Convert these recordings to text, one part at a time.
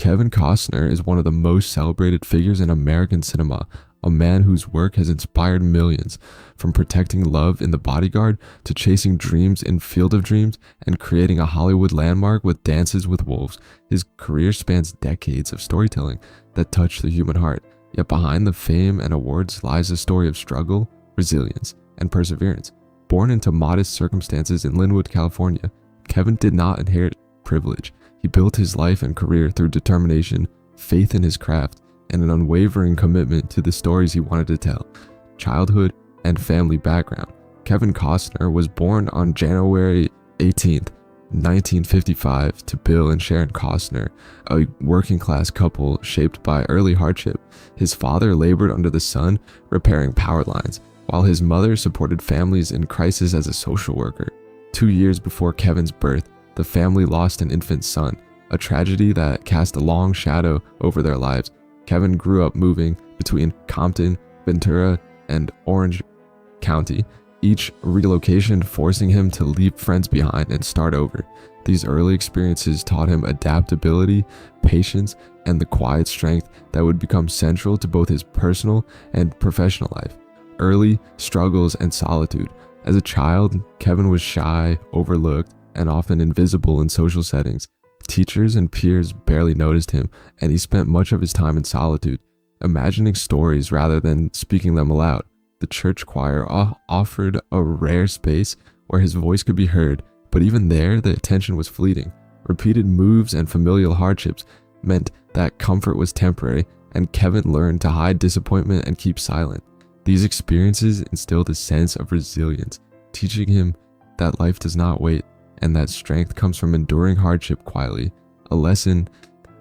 Kevin Costner is one of the most celebrated figures in American cinema, a man whose work has inspired millions, from protecting love in The Bodyguard to chasing dreams in Field of Dreams and creating a Hollywood landmark with Dances with Wolves. His career spans decades of storytelling that touch the human heart, yet behind the fame and awards lies a story of struggle, resilience, and perseverance. Born into modest circumstances in Lynwood, California, Kevin did not inherit privilege. He built his life and career through determination, faith in his craft, and an unwavering commitment to the stories he wanted to tell. Childhood and family background. Kevin Costner was born on January 18th, 1955 to Bill and Sharon Costner, a working-class couple shaped by early hardship. His father labored under the sun, repairing power lines, while his mother supported families in crisis as a social worker. 2 years before Kevin's birth, the family lost an infant son, a tragedy that cast a long shadow over their lives. Kevin grew up moving between Compton, Ventura, and Orange County, each relocation forcing him to leave friends behind and start over. These early experiences taught him adaptability, patience, and the quiet strength that would become central to both his personal and professional life. Early struggles and solitude. As a child, Kevin was shy, overlooked, and often invisible in social settings. Teachers and peers barely noticed him, and he spent much of his time in solitude, imagining stories rather than speaking them aloud. The church choir offered a rare space where his voice could be heard, but even there, the attention was fleeting. Repeated moves and familial hardships meant that comfort was temporary, and Kevin learned to hide disappointment and keep silent. These experiences instilled a sense of resilience, teaching him that life does not wait, and that strength comes from enduring hardship quietly, a lesson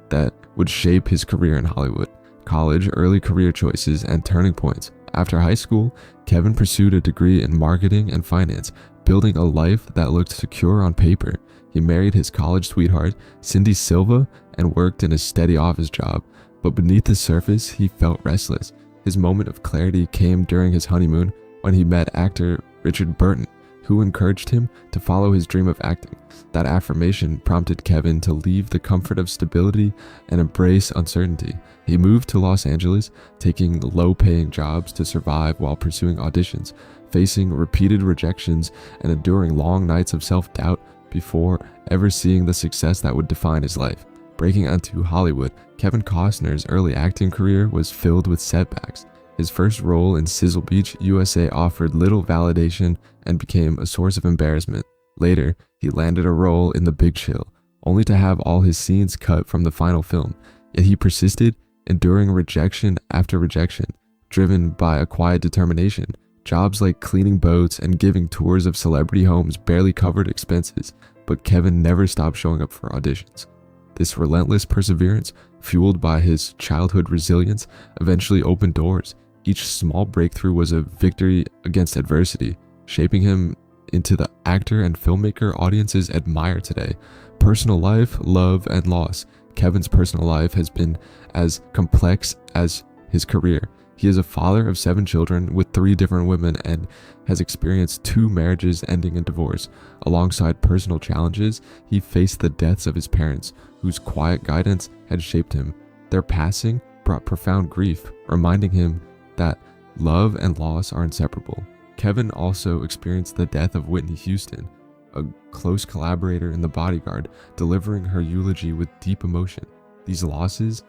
that would shape his career in Hollywood. College, early career choices, and turning points. After high school, Kevin pursued a degree in marketing and finance, building a life that looked secure on paper. He married his college sweetheart, Cindy Silva, and worked in a steady office job, but beneath the surface, he felt restless. His moment of clarity came during his honeymoon when he met actor Richard Burton, who encouraged him to follow his dream of acting. That affirmation prompted Kevin to leave the comfort of stability and embrace uncertainty. He moved to Los Angeles, taking low-paying jobs to survive while pursuing auditions, facing repeated rejections and enduring long nights of self-doubt before ever seeing the success that would define his life. Breaking onto Hollywood, Kevin Costner's early acting career was filled with setbacks. His first role in Sizzle Beach, USA offered little validation and became a source of embarrassment. Later, he landed a role in The Big Chill, only to have all his scenes cut from the final film. Yet he persisted, enduring rejection after rejection, driven by a quiet determination. Jobs like cleaning boats and giving tours of celebrity homes barely covered expenses, but Kevin never stopped showing up for auditions. This relentless perseverance, fueled by his childhood resilience, eventually opened doors. Each small breakthrough was a victory against adversity, shaping him into the actor and filmmaker audiences admire today. Personal life, love, and loss. Kevin's personal life has been as complex as his career. He is a father of 7 children with 3 different women and has experienced 2 marriages ending in divorce. Alongside personal challenges, he faced the deaths of his parents, whose quiet guidance had shaped him. Their passing brought profound grief, reminding him that love and loss are inseparable. Kevin also experienced the death of Whitney Houston, a close collaborator in The Bodyguard, delivering her eulogy with deep emotion. These losses,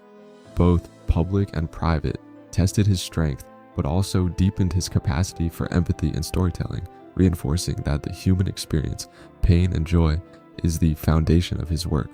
both public and private, tested his strength, but also deepened his capacity for empathy and storytelling, reinforcing that the human experience, pain and joy, is the foundation of his work.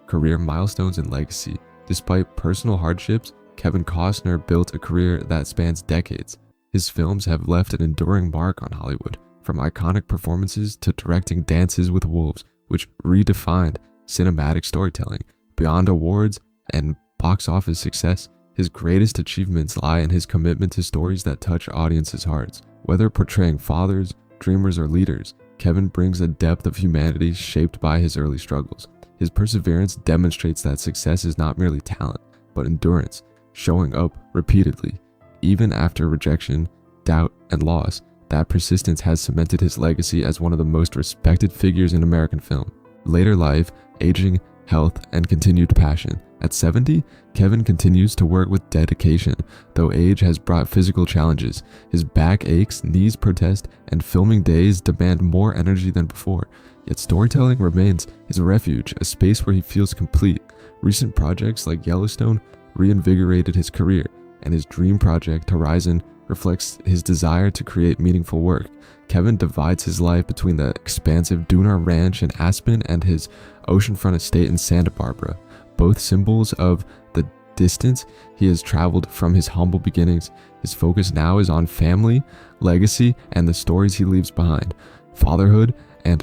Career milestones and legacy. Despite personal hardships, Kevin Costner built a career that spans decades. His films have left an enduring mark on Hollywood, from iconic performances to directing Dances with Wolves, which redefined cinematic storytelling. Beyond awards and box office success, his greatest achievements lie in his commitment to stories that touch audiences' hearts. Whether portraying fathers, dreamers, or leaders, Kevin brings a depth of humanity shaped by his early struggles. His perseverance demonstrates that success is not merely talent, but endurance, showing up repeatedly. Even after rejection, doubt, and loss, that persistence has cemented his legacy as one of the most respected figures in American film. Later life, aging, health, and continued passion. At 70, Kevin continues to work with dedication, though age has brought physical challenges. His back aches, knees protest, and filming days demand more energy than before. Yet storytelling remains his refuge, a space where he feels complete. Recent projects like Yellowstone reinvigorated his career, and his dream project, Horizon, reflects his desire to create meaningful work. Kevin divides his life between the expansive Dunar Ranch in Aspen and his oceanfront estate in Santa Barbara, both symbols of the distance he has traveled from his humble beginnings. His focus now is on family, legacy, and the stories he leaves behind. Fatherhood and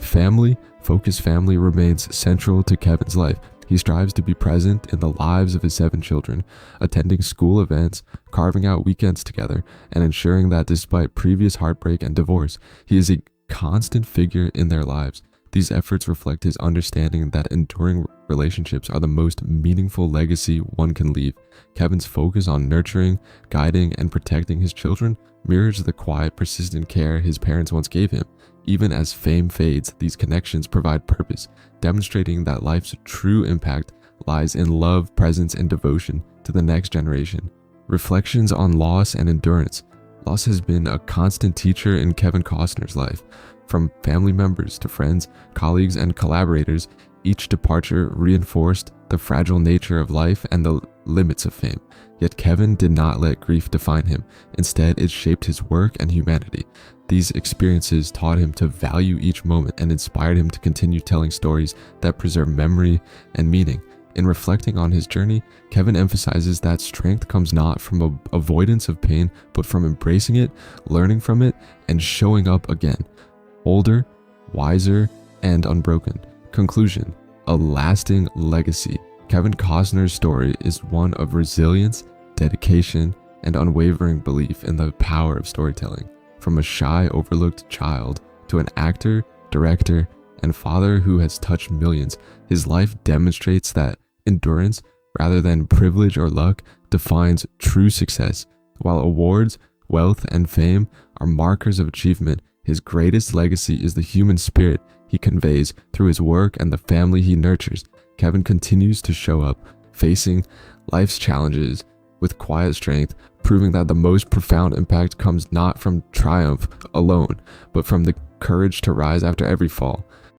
focused family remains central to Kevin's life. He strives to be present in the lives of his 7 children, attending school events, carving out weekends together, and ensuring that despite previous heartbreak and divorce, he is a constant figure in their lives. These efforts reflect his understanding that enduring relationships are the most meaningful legacy one can leave. Kevin's focus on nurturing, guiding, and protecting his children mirrors the quiet, persistent care his parents once gave him. Even as fame fades, these connections provide purpose, demonstrating that life's true impact lies in love, presence, and devotion to the next generation. Reflections on loss and endurance. Loss has been a constant teacher in Kevin Costner's life. From family members to friends, colleagues, and collaborators, each departure reinforced the fragile nature of life and the limits of fame. Yet Kevin did not let grief define him. Instead, it shaped his work and humanity. These experiences taught him to value each moment and inspired him to continue telling stories that preserve memory and meaning. In reflecting on his journey, Kevin emphasizes that strength comes not from avoidance of pain, but from embracing it, learning from it, and showing up again, older, wiser, and unbroken. Conclusion: a lasting legacy. Kevin Costner's story is one of resilience, dedication, and unwavering belief in the power of storytelling. From a shy, overlooked child to an actor, director, and father who has touched millions, his life demonstrates that endurance, rather than privilege or luck, defines true success. While awards, wealth, and fame are markers of achievement, his greatest legacy is the human spirit he conveys through his work and the family he nurtures. Kevin continues to show up, facing life's challenges with quiet strength, proving that the most profound impact comes not from triumph alone, but from the courage to rise after every fall.